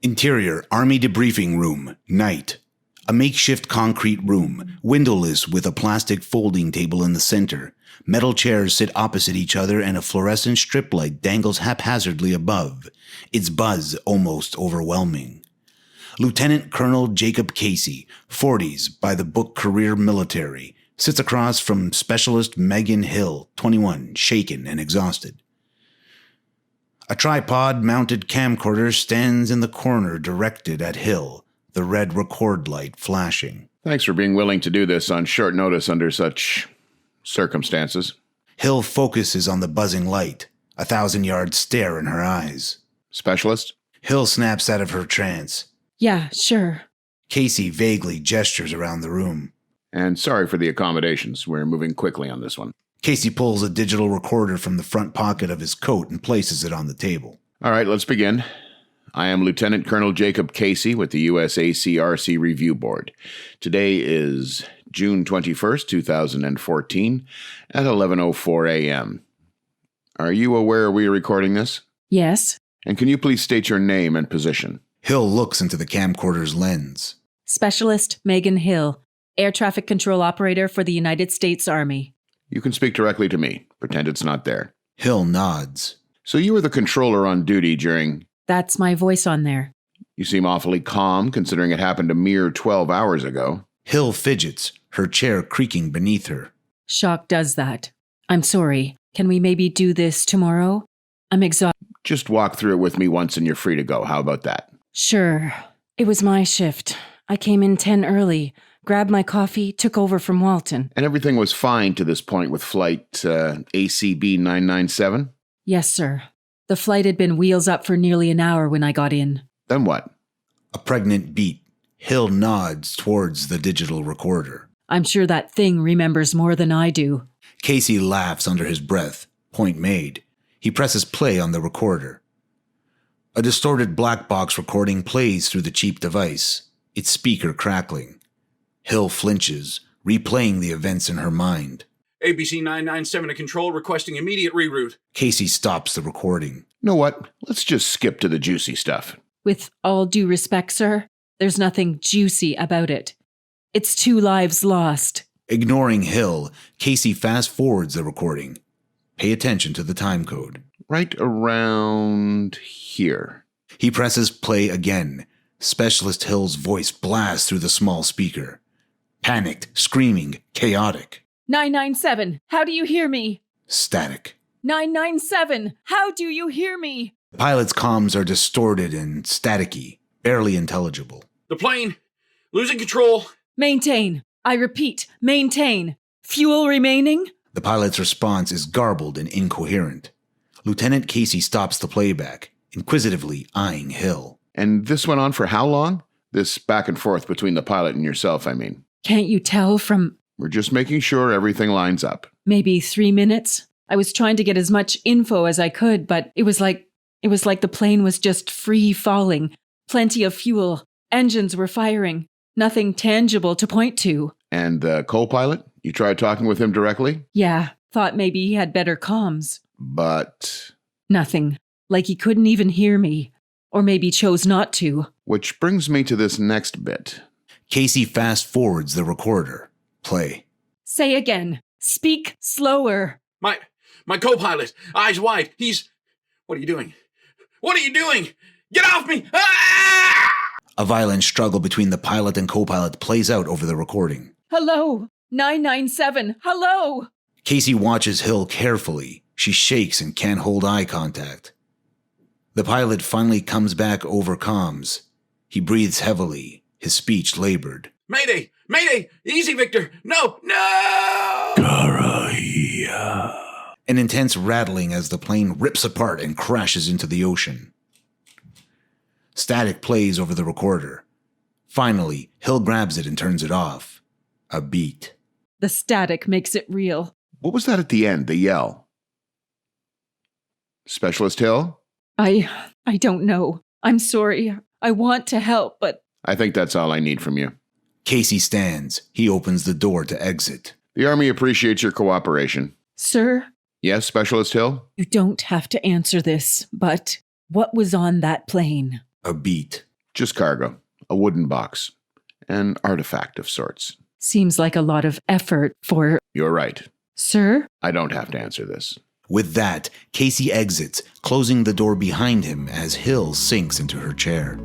Interior, Army Debriefing Room, night. A makeshift concrete room, windowless with a plastic folding table in the center. Metal chairs sit opposite each other and a fluorescent strip light dangles haphazardly above, its buzz almost overwhelming. Lieutenant Colonel Jacob Casey, 40s, by the book career military, sits across from Specialist Megan Hill, 21, shaken and exhausted. A tripod-mounted camcorder stands in the corner directed at Hill, the red record light flashing. Thanks for being willing to do this on short notice under such circumstances. Hill focuses on the buzzing light, 1,000-yard stare in her eyes. Specialist? Hill snaps out of her trance. Yeah, sure. Casey vaguely gestures around the room. And sorry for the accommodations. We're moving quickly on this one. Casey pulls a digital recorder from the front pocket of his coat and places it on the table. All right, let's begin. I am Lieutenant Colonel Jacob Casey with the USACRC Review Board. Today is June 21st, 2014, at 11:04 a.m. Are you aware we are recording this? Yes. And can you please state your name and position? Hill looks into the camcorder's lens. Specialist Megan Hill, Air Traffic Control Operator for the United States Army. You can speak directly to me. Pretend it's not there. Hill nods. So you were the controller on duty during... That's my voice on there. You seem awfully calm, considering it happened a mere 12 hours ago. Hill fidgets, her chair creaking beneath her. Shock does that. I'm sorry. Can we maybe do this tomorrow? I'm exhausted. Just walk through it with me once and you're free to go. How about that? Sure. It was my shift. I came in 10 early, grabbed my coffee, took over from Walton. And everything was fine to this point with flight ACB 997? Yes, sir. The flight had been wheels up for nearly an hour when I got in. Then what? A pregnant beat. Hill nods towards the digital recorder. I'm sure that thing remembers more than I do. Casey laughs under his breath. Point made. He presses play on the recorder. A distorted black box recording plays through the cheap device, its speaker crackling. Hill flinches, replaying the events in her mind. ABC 997 to control, requesting immediate reroute. Casey stops the recording. Know what? Let's just skip to the juicy stuff. With all due respect, sir, there's nothing juicy about it. It's 2 lives lost. Ignoring Hill, Casey fast-forwards the recording. Pay attention to the time code. Right around here. He presses play again. Specialist Hill's voice blasts through the small speaker. Panicked, screaming, chaotic. 997, how do you hear me? Static. 997, how do you hear me? The pilot's comms are distorted and staticky, barely intelligible. The plane, losing control. Maintain. I repeat, maintain. Fuel remaining? The pilot's response is garbled and incoherent. Lieutenant Casey stops the playback, inquisitively eyeing Hill. And this went on for how long? This back and forth between the pilot and yourself, I mean. Can't you tell from... We're just making sure everything lines up. Maybe 3 minutes? I was trying to get as much info as I could, but it was like the plane was just free falling. Plenty of fuel. Engines were firing. Nothing tangible to point to. And the co-pilot? You tried talking with him directly? Yeah, thought maybe he had better comms. But... Nothing. Like he couldn't even hear me. Or maybe chose not to. Which brings me to this next bit. Casey fast-forwards the recorder. Play. Say again. Speak slower. My co-pilot, eyes wide. He's... What are you doing? What are you doing? Get off me! Ah! A violent struggle between the pilot and co-pilot plays out over the recording. Hello? 997, hello? Casey watches Hill carefully. She shakes and can't hold eye contact. The pilot finally comes back over comms. He breathes heavily, his speech labored. Mayday! Mayday! Easy, Victor! No! No! An intense rattling as the plane rips apart and crashes into the ocean. Static plays over the recorder. Finally, Hill grabs it and turns it off. A beat. The static makes it real. What was that at the end, the yell? Specialist Hill? I don't know. I'm sorry. I want to help, but... I think that's all I need from you. Casey stands. He opens the door to exit. The Army appreciates your cooperation. Sir? Yes, Specialist Hill? You don't have to answer this, but what was on that plane? A beat. Just cargo. A wooden box. An artifact of sorts. Seems like a lot of effort for... You're right. Sir? I don't have to answer this. With that, Casey exits, closing the door behind him as Hill sinks into her chair.